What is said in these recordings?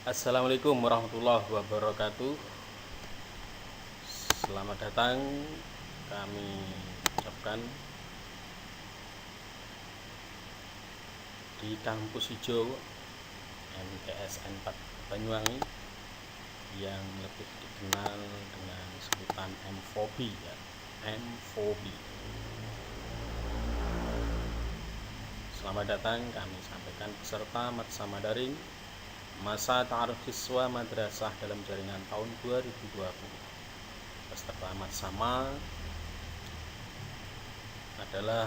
Assalamualaikum warahmatullahi wabarakatuh. Selamat datang kami ucapkan di Kampus Hijau MTSN 4 Banyuwangi yang lebih dikenal dengan sebutan M4B ya. M4B. Selamat datang kami sampaikan peserta Matsama Daring Masa Ta'aruf Siswa Madrasah dalam jaringan tahun 2020. Peserta Matsama adalah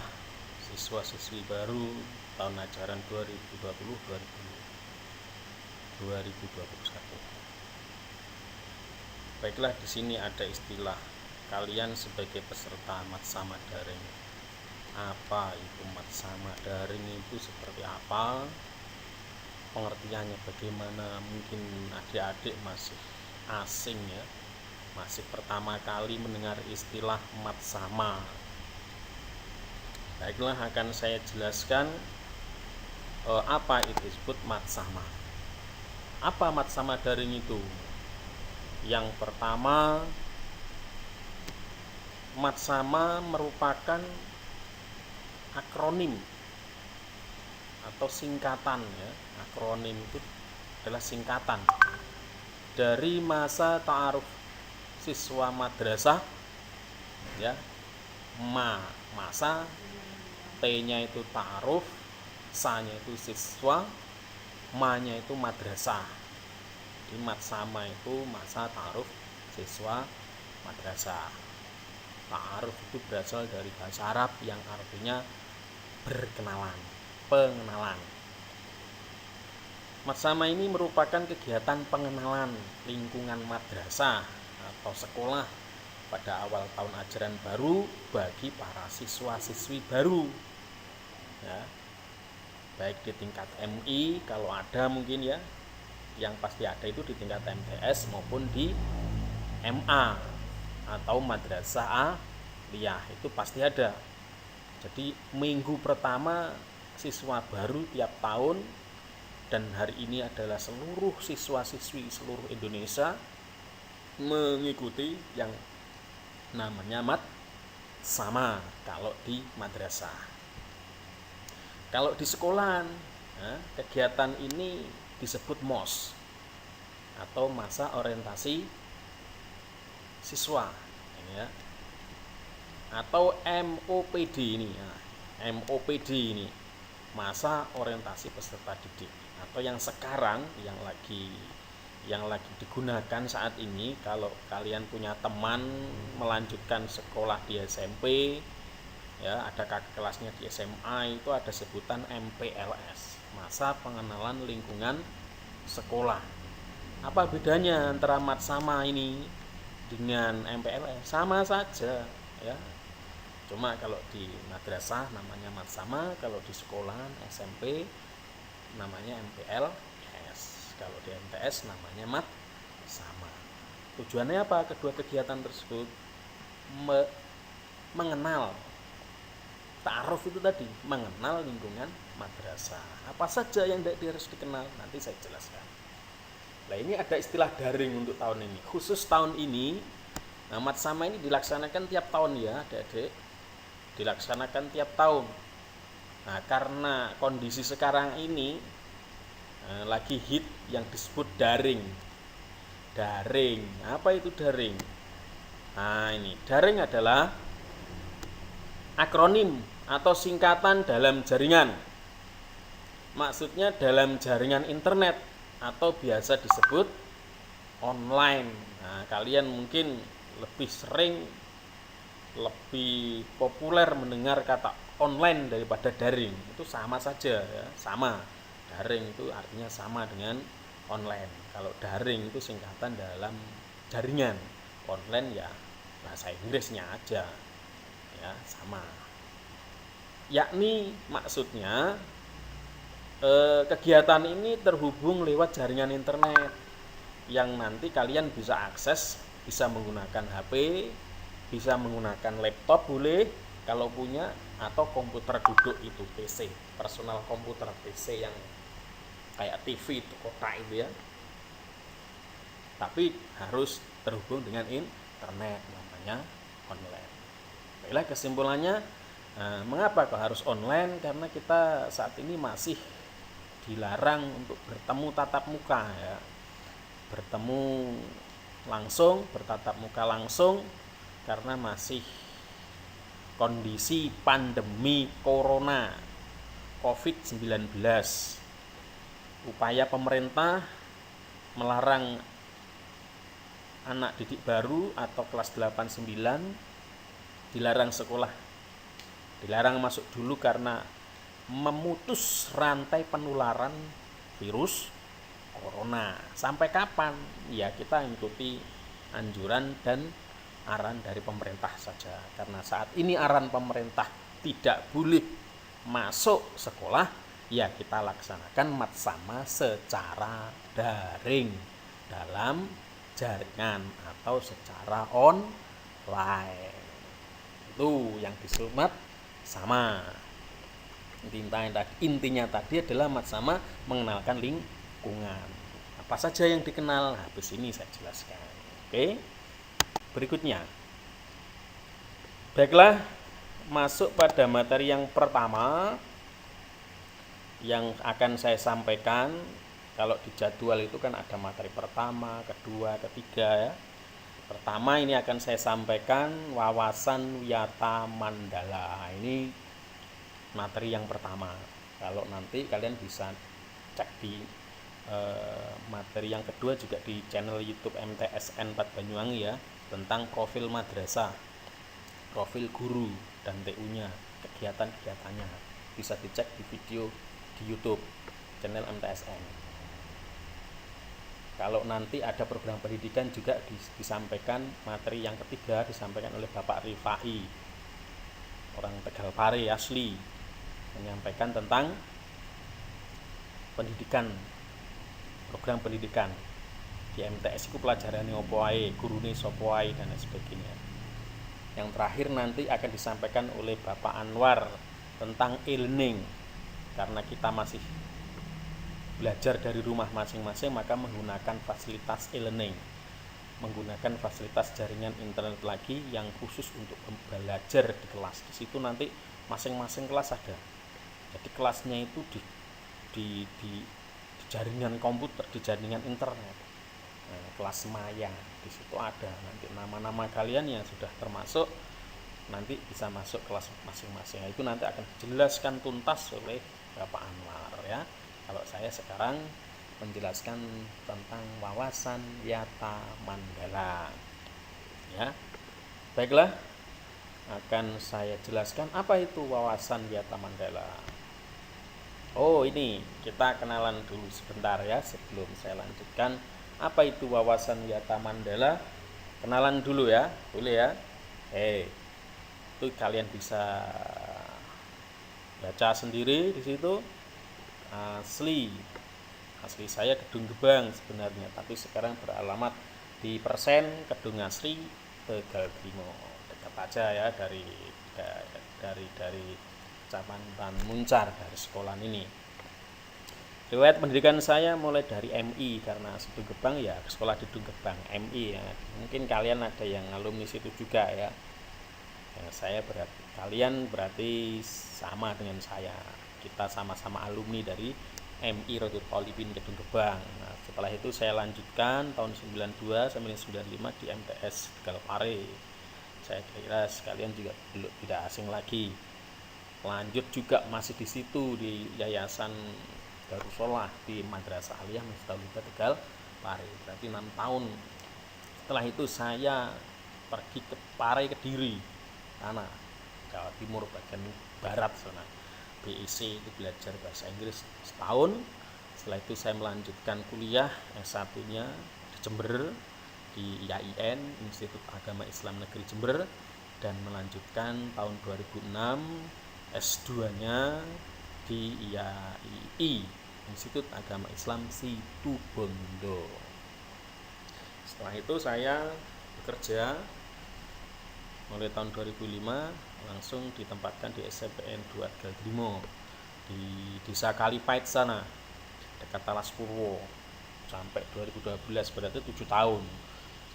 siswa-siswi baru tahun ajaran 2020-2021. Baiklah, di sini ada istilah kalian sebagai peserta Matsama Daring. Apa itu Matsama Daring itu seperti apa? Pengertiannya bagaimana? Mungkin adik-adik masih asing ya, masih pertama kali mendengar istilah Matsama. Baiklah, akan saya jelaskan apa itu disebut Matsama. Apa Matsama Daring itu? Yang pertama, Matsama merupakan akronim atau singkatan ya. Akronim itu adalah singkatan dari Masa Ta'aruf Siswa Madrasah ya. Masa, T-nya itu ta'aruf, sa-nya itu siswa, ma-nya itu madrasah. Di Matsama itu masa ta'aruf siswa madrasah. Ta'aruf itu berasal dari bahasa Arab yang artinya berkenalan, pengenalan. Matsama ini merupakan kegiatan pengenalan lingkungan madrasah atau sekolah pada awal tahun ajaran baru bagi para siswa-siswi baru ya, baik di tingkat MI kalau ada mungkin ya, yang pasti ada itu di tingkat MTS maupun di MA atau Madrasah Aliyah itu pasti ada. Jadi minggu pertama siswa baru tiap tahun, dan hari ini adalah seluruh siswa-siswi seluruh Indonesia mengikuti yang namanya Matsama kalau di madrasah. Kalau di sekolahan, kegiatan ini disebut MOS atau masa orientasi siswa ini ya. Atau MOPD ini ya. MOPD ini masa orientasi peserta didik, atau yang sekarang yang lagi digunakan saat ini. Kalau kalian punya teman melanjutkan sekolah di SMP ya, ada kakak kelasnya di SMA, itu ada sebutan MPLS, masa pengenalan lingkungan sekolah. Apa bedanya antara Matsama ini dengan MPLS? Sama saja ya, cuma kalau di madrasah namanya Matsama, kalau di sekolahan SMP namanya MPLS, kalau di MTS namanya Matsama. Tujuannya apa kedua kegiatan tersebut? Mengenal, ta'aruf itu tadi, mengenal lingkungan madrasah. Apa saja yang harus dikenal, nanti saya jelaskan. Nah, ini ada istilah daring untuk tahun ini. Khusus tahun ini, Matsama ini dilaksanakan tiap tahun ya, adik-adik. Dilaksanakan tiap tahun. Nah, karena kondisi sekarang ini lagi hit yang disebut daring. Daring, apa itu daring? Nah, ini daring adalah akronim atau singkatan dalam jaringan. Maksudnya dalam jaringan internet atau biasa disebut online. Nah, kalian mungkin lebih sering, lebih populer mendengar kata online daripada daring. Itu sama saja ya, sama. Daring itu artinya sama dengan online. Kalau daring itu singkatan dalam jaringan. Online ya bahasa Inggrisnya aja ya, sama. Yakni maksudnya kegiatan ini terhubung lewat jaringan internet yang nanti kalian bisa akses, bisa menggunakan HP, bisa menggunakan laptop boleh kalau punya, atau komputer duduk itu PC, personal komputer PC yang kayak TV itu kotak itu ya. tapi harus terhubung dengan internet, namanya online. Baiklah, kesimpulannya, mengapa kok harus online? Karena kita saat ini masih dilarang untuk bertemu tatap muka ya. Bertemu langsung, bertatap muka langsung, karena masih kondisi pandemi corona COVID-19. Upaya pemerintah melarang anak didik baru atau kelas 8-9 dilarang sekolah, dilarang masuk dulu karena memutus rantai penularan virus corona. Sampai kapan? Ya kita ikuti anjuran dan arahan dari pemerintah saja. Karena saat ini arahan pemerintah tidak boleh masuk sekolah, ya kita laksanakan matsama secara daring dalam jaringan atau secara online. Itu yang disebut matsama. Intinya tadi adalah matsama mengenalkan lingkungan. Apa saja yang dikenal, habis ini saya jelaskan. Oke, berikutnya. Baiklah, masuk pada materi yang pertama yang akan saya sampaikan. Kalau di jadwal itu kan ada materi pertama, kedua, ketiga ya. Pertama ini akan saya sampaikan wawasan wiyata mandala. Ini materi yang pertama. Kalau nanti kalian bisa cek di materi yang kedua juga di channel YouTube MTSN 4 Banyuwangi ya, tentang profil madrasah, profil guru dan TU-nya, kegiatan-kegiatannya. Bisa dicek di video di YouTube channel MTSN. Kalau nanti ada program pendidikan juga disampaikan materi yang ketiga, disampaikan oleh Bapak Rifai, orang Tegal Pare asli, menyampaikan tentang pendidikan, program pendidikan di MTS itu pelajarannya opo ae, gurune sapa ae dan lain sebagainya. Yang terakhir nanti akan disampaikan oleh Bapak Anwar tentang e-learning. Karena kita masih belajar dari rumah masing-masing, maka menggunakan fasilitas e-learning, menggunakan fasilitas jaringan internet lagi yang khusus untuk belajar di kelas. Di situ nanti masing-masing kelas ada. Jadi kelasnya itu di jaringan komputer, di jaringan internet. Nah, kelas maya di situ ada nanti nama-nama kalian yang sudah termasuk, nanti bisa masuk kelas masing-masing. Itu nanti akan dijelaskan tuntas oleh Bapak Anwar ya. Kalau saya sekarang menjelaskan tentang wawasan wiyata mandala ya. Baiklah, akan saya jelaskan apa itu wawasan wiyata mandala. Oh, ini kita kenalan dulu sebentar ya sebelum saya lanjutkan. Apa itu wawasan wiyata mandala? Kenalan dulu ya, boleh ya. Itu kalian bisa baca sendiri di situ. Asli saya Kedung Gebang sebenarnya, tapi sekarang beralamat di Persen Kedung Asri Tegal Trimo. Dekat aja ya dari Kecamatan Muncar, dari sekolah ini. Riwayat pendidikan saya mulai dari MI, karena Kedung Gebang ya sekolah di Kedung Gebang MI ya. Mungkin kalian ada yang alumni situ juga ya. Kalian berarti sama dengan saya. Kita sama-sama alumni dari MI Rodul Paulibin Kedung Gebang. Nah, setelah itu saya lanjutkan tahun 92 sampai 95 di MTS Tegal Pare. Saya kira sekalian juga belum tidak asing lagi. Lanjut juga masih di situ di Yayasan Darussolah di Madrasah Aliyah Miftahul Tegal Pare. Berarti 6 tahun. Setelah itu saya pergi ke Pare, Kediri, sana Jawa Timur bagian barat sana. BIC itu belajar bahasa Inggris setahun. Setelah itu saya melanjutkan kuliah S1-nya di Jember di IAIN, Institut Agama Islam Negeri Jember, dan melanjutkan tahun 2006 S2-nya di IAII, Institut Agama Islam Situbondo. Setelah itu saya bekerja mulai tahun 2005, langsung ditempatkan di SMPN 2 Tegal Trimo di Desa Kalipait sana, dekat Talas Purwo, sampai 2012, berarti 7 tahun.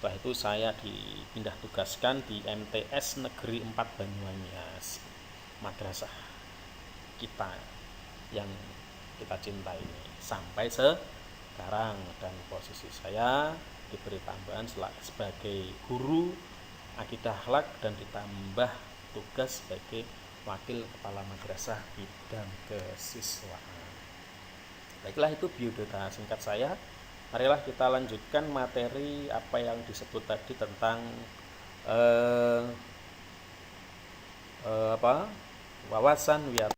Setelah itu saya dipindah tugaskan di MTS Negeri 4 Banyuanyas, madrasah kita yang kita cintai ini sampai sekarang. Dan posisi saya diberi tambahan sebagai guru akidah akhlak dan ditambah tugas sebagai wakil kepala madrasah bidang kesiswaan. Baiklah, itu biodata singkat saya. Marilah kita lanjutkan materi apa yang disebut tadi tentang wawasan wiata.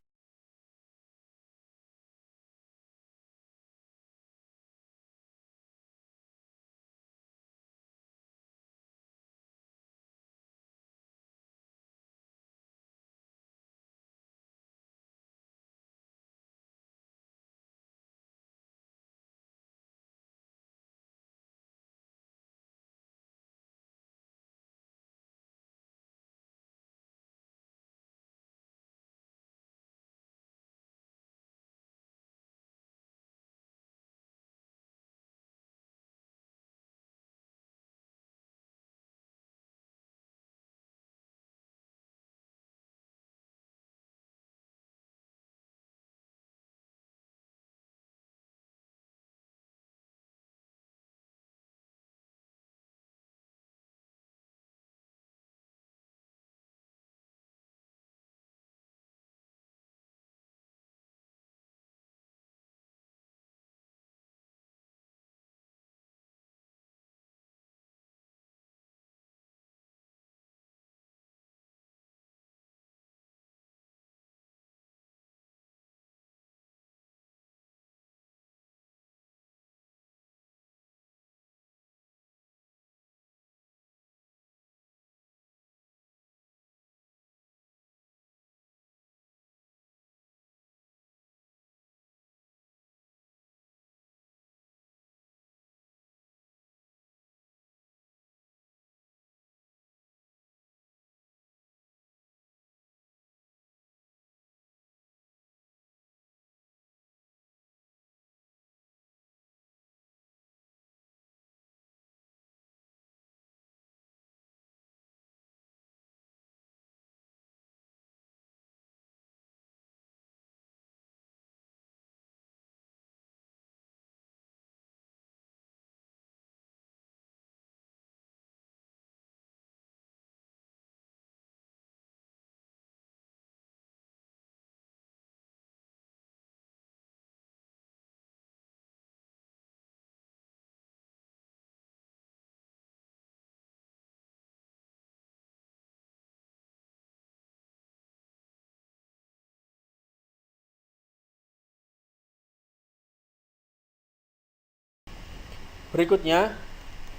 Berikutnya,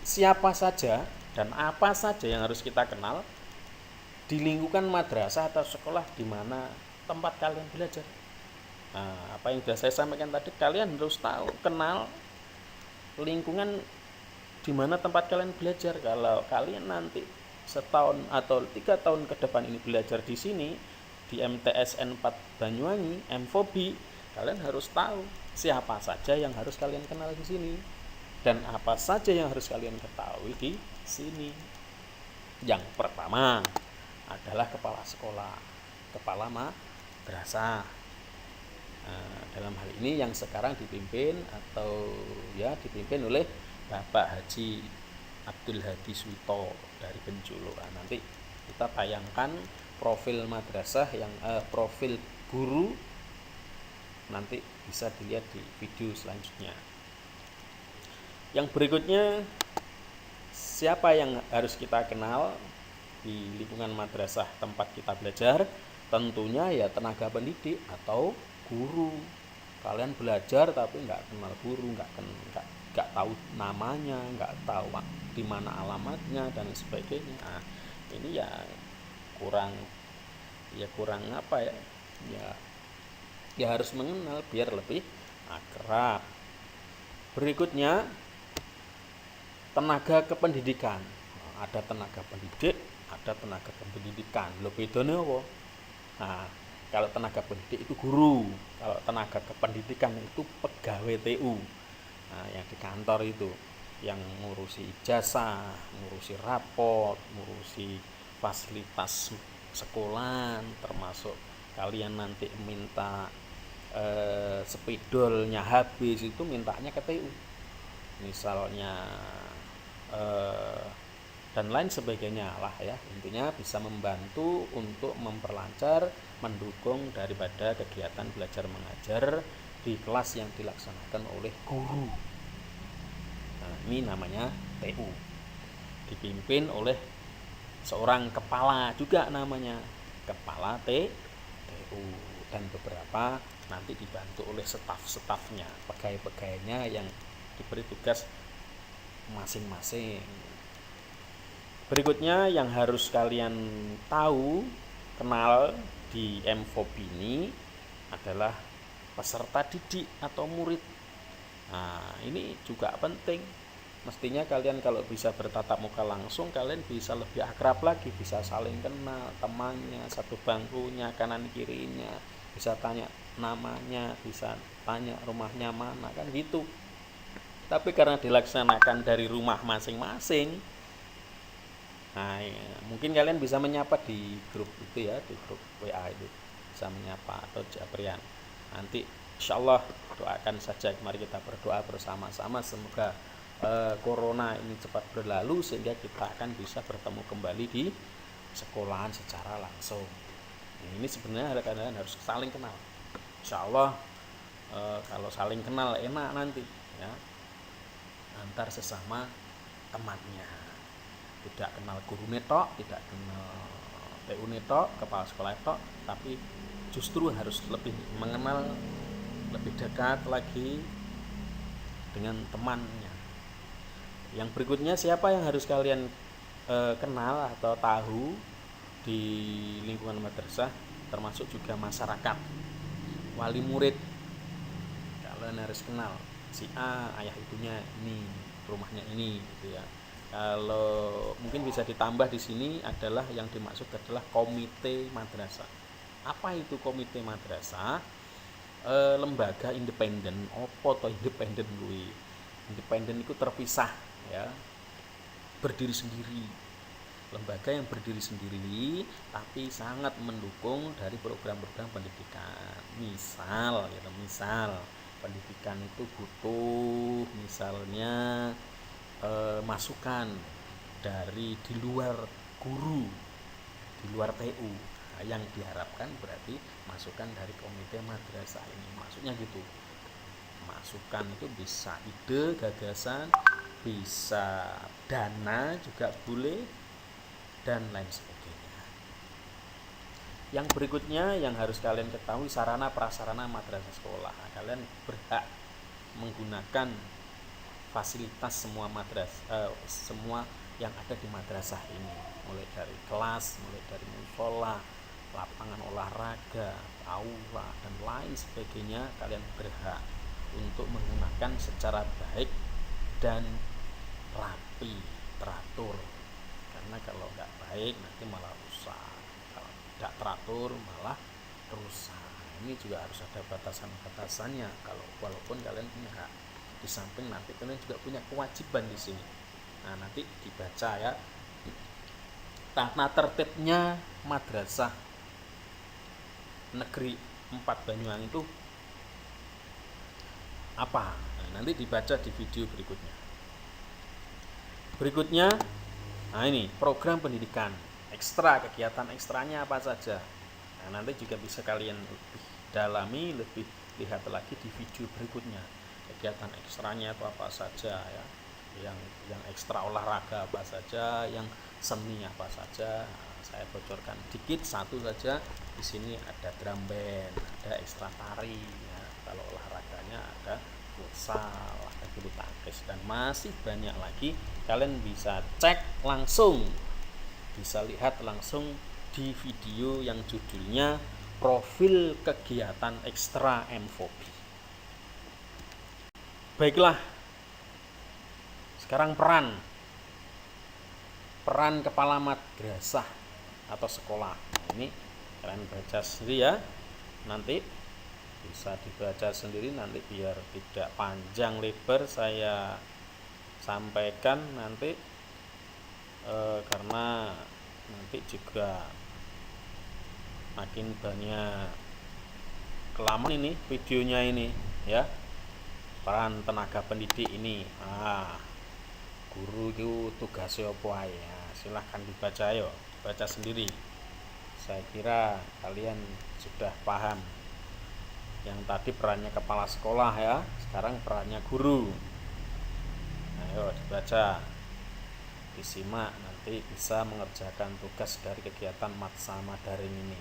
siapa saja dan apa saja yang harus kita kenal di lingkungan madrasah atau sekolah di mana tempat kalian belajar. Nah, apa yang sudah saya sampaikan tadi, kalian harus tahu, kenal lingkungan di mana tempat kalian belajar. Kalau kalian nanti setahun atau 3 tahun ke depan ini belajar di sini, di MTSN 4 Banyuwangi, MFOBI, kalian harus tahu siapa saja yang harus kalian kenal di sini dan apa saja yang harus kalian ketahui di sini. Yang pertama adalah kepala sekolah, kepala madrasah. Nah, dalam hal ini yang sekarang dipimpin dipimpin oleh Bapak Haji Abdul Hadi Suwito dari Bengkulu. Nanti kita tayangkan profil madrasah profil guru, nanti bisa dilihat di video selanjutnya. Yang berikutnya, siapa yang harus kita kenal di lingkungan madrasah tempat kita belajar? Tentunya ya tenaga pendidik atau guru. Kalian belajar tapi nggak kenal guru, nggak tahu namanya, nggak tahu di mana alamatnya dan sebagainya. Nah, ini ya kurang apa ya? Ya harus mengenal biar lebih akrab. Berikutnya, tenaga kependidikan. Ada tenaga pendidik, ada tenaga kependidikan. Lho bedane apa? Nah, kalau tenaga pendidik itu guru, kalau tenaga kependidikan itu pegawai TU. Nah, yang di kantor itu yang ngurusi ijazah, ngurusi rapot, ngurusi fasilitas sekolah, termasuk kalian nanti minta spidolnya habis itu mintanya ke TU misalnya, eh, dan lain sebagainya lah ya. Intinya bisa membantu untuk memperlancar, mendukung daripada kegiatan belajar mengajar di kelas yang dilaksanakan oleh guru. Nah, ini namanya TU, dipimpin oleh seorang kepala juga, namanya kepala TU, dan beberapa nanti dibantu oleh staf-stafnya, pegawai-pegawainya yang diberi tugas masing-masing. Berikutnya yang harus kalian tahu, kenal di MFOB ini adalah peserta didik atau murid. Nah, ini juga penting. Mestinya kalian kalau bisa bertatap muka langsung, kalian bisa lebih akrab lagi, bisa saling kenal temannya, satu bangkunya, kanan kirinya, bisa tanya namanya, bisa tanya rumahnya mana, kan gitu. Tapi karena dilaksanakan dari rumah masing-masing, nah ya, mungkin kalian bisa menyapa di grup itu ya, di grup WA itu bisa menyapa atau japrian. Nanti insya Allah doakan saja, mari kita berdoa bersama-sama semoga corona ini cepat berlalu sehingga kita akan bisa bertemu kembali di sekolahan secara langsung. Ini sebenarnya kalian harus saling kenal. Insya Allah kalau saling kenal enak nanti ya, antar sesama temannya. Tidak kenal guru netok, tidak kenal TU netok, kepala sekolah netok, tapi justru harus lebih mengenal, lebih dekat lagi dengan temannya. Yang berikutnya, siapa yang harus kalian kenal atau tahu di lingkungan madrasah, termasuk juga masyarakat, wali murid. Kalian harus kenal si A, ayah ibunya ini, rumahnya ini gitu ya. Kalau mungkin bisa ditambah di sini adalah yang dimaksud adalah komite madrasah. Apa itu komite madrasah? Lembaga independen. Opo to independen kuwi? Independen itu terpisah ya, berdiri sendiri, lembaga yang berdiri sendiri tapi sangat mendukung dari program-program pendidikan. Misal pendidikan itu butuh misalnya masukan dari di luar guru, di luar TU. Nah, yang diharapkan berarti masukan dari komite madrasah ini, maksudnya gitu. Masukan itu bisa ide, gagasan, bisa dana juga boleh, dan lain sebagainya. Yang berikutnya yang harus kalian ketahui, sarana prasarana madrasah sekolah. Nah, kalian berhak menggunakan fasilitas semua semua yang ada di madrasah ini, mulai dari kelas, mulai dari musola, lapangan olahraga, aula, dan lain sebagainya. Kalian berhak untuk menggunakan secara baik dan rapi, teratur. Karena kalau nggak baik nanti malah rusak, kalau tidak teratur malah rusak. Ini juga harus ada batasan-batasannya. Kalau walaupun kalian punya hak, di samping nanti kalian juga punya kewajiban di sini. Nah, nanti dibaca ya, tata tertibnya madrasah negeri 4 Banyuwangi itu apa? Nah, nanti dibaca di video berikutnya. Berikutnya, nah ini program pendidikan ekstra, kegiatan ekstranya apa saja. Nah, nanti juga bisa kalian lebih dalami, lebih lihat lagi di video berikutnya. Kegiatan ekstranya itu apa saja ya? Yang ekstra olahraga apa saja, yang seni apa saja. Nah, saya bocorkan dikit satu saja. Di sini ada drum band, ada ekstra tari ya. Kalau olahraganya ada futsal, ada bulu tangkis, dan masih banyak lagi. Kalian bisa cek langsung, bisa lihat langsung di video yang judulnya Profil Kegiatan Ekstra MFOB. Baiklah, sekarang peran kepala madrasah atau sekolah. Nah, ini kalian baca sendiri ya nanti. bisa dibaca sendiri nanti biar tidak panjang lebar saya sampaikan nanti, karena nanti juga makin banyak kelamaan ini videonya ini ya, peran tenaga pendidik ini. Guru itu tugasnya apa ya, silahkan dibaca, ayo baca sendiri. Saya kira kalian sudah paham. Yang tadi perannya kepala sekolah ya, sekarang perannya guru. Ayo dibaca, disimak, nanti bisa mengerjakan tugas dari kegiatan Matsama Daring ini.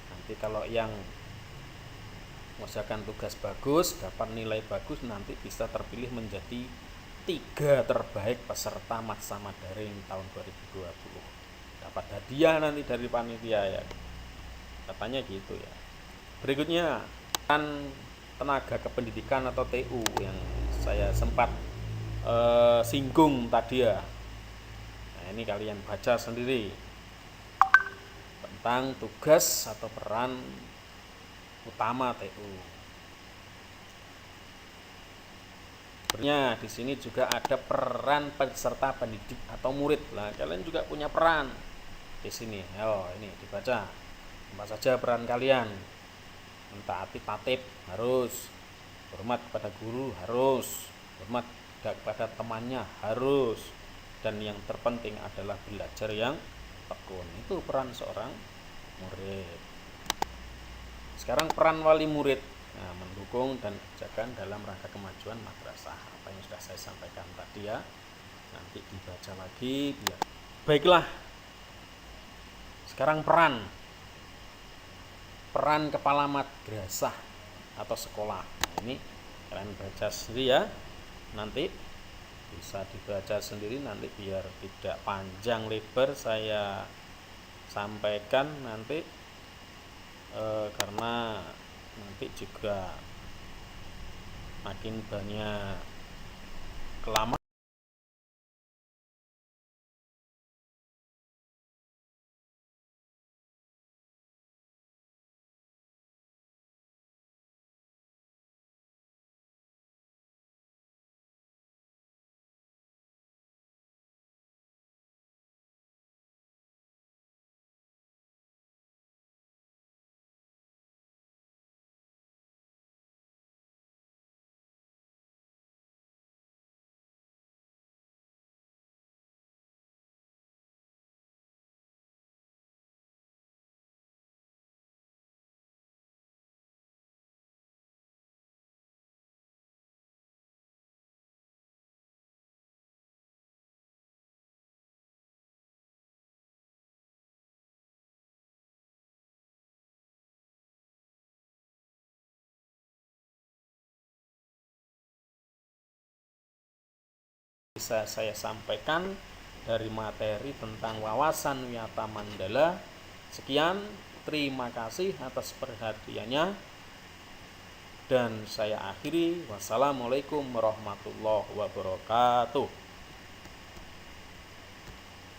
Nanti kalau yang mengerjakan tugas bagus, dapat nilai bagus, nanti bisa terpilih menjadi 3 terbaik peserta Matsama Daring tahun 2020. Dapat hadiah nanti dari panitia ya, katanya gitu ya. Berikutnya kan tenaga kependidikan atau TU yang saya sempat singgung tadi ya. Nah, ini kalian baca sendiri tentang tugas atau peran utama TU. Sebenarnya di sini juga ada peran peserta pendidik atau murid. Lah, kalian juga punya peran di sini. Ayo, ini dibaca. Apa saja peran kalian? Mentaati tatib harus, hormat kepada guru harus, hormat kepada temannya harus, dan yang terpenting adalah belajar yang tekun. Itu peran seorang murid. Sekarang peran wali murid, nah, mendukung dan ajakan dalam rangka kemajuan madrasah. Apa yang sudah saya sampaikan tadi ya, nanti dibaca lagi biar. Baiklah, sekarang peran kepala madrasah atau sekolah. Nah, ini kalian baca sendiri ya, nanti bisa dibaca sendiri, nanti biar tidak panjang lebar saya sampaikan nanti, karena nanti juga makin banyak kelamaan. Bisa saya sampaikan dari materi tentang wawasan Wiyata Mandala. Sekian, terima kasih atas perhatiannya, dan saya akhiri. Wassalamualaikum warahmatullahi wabarakatuh.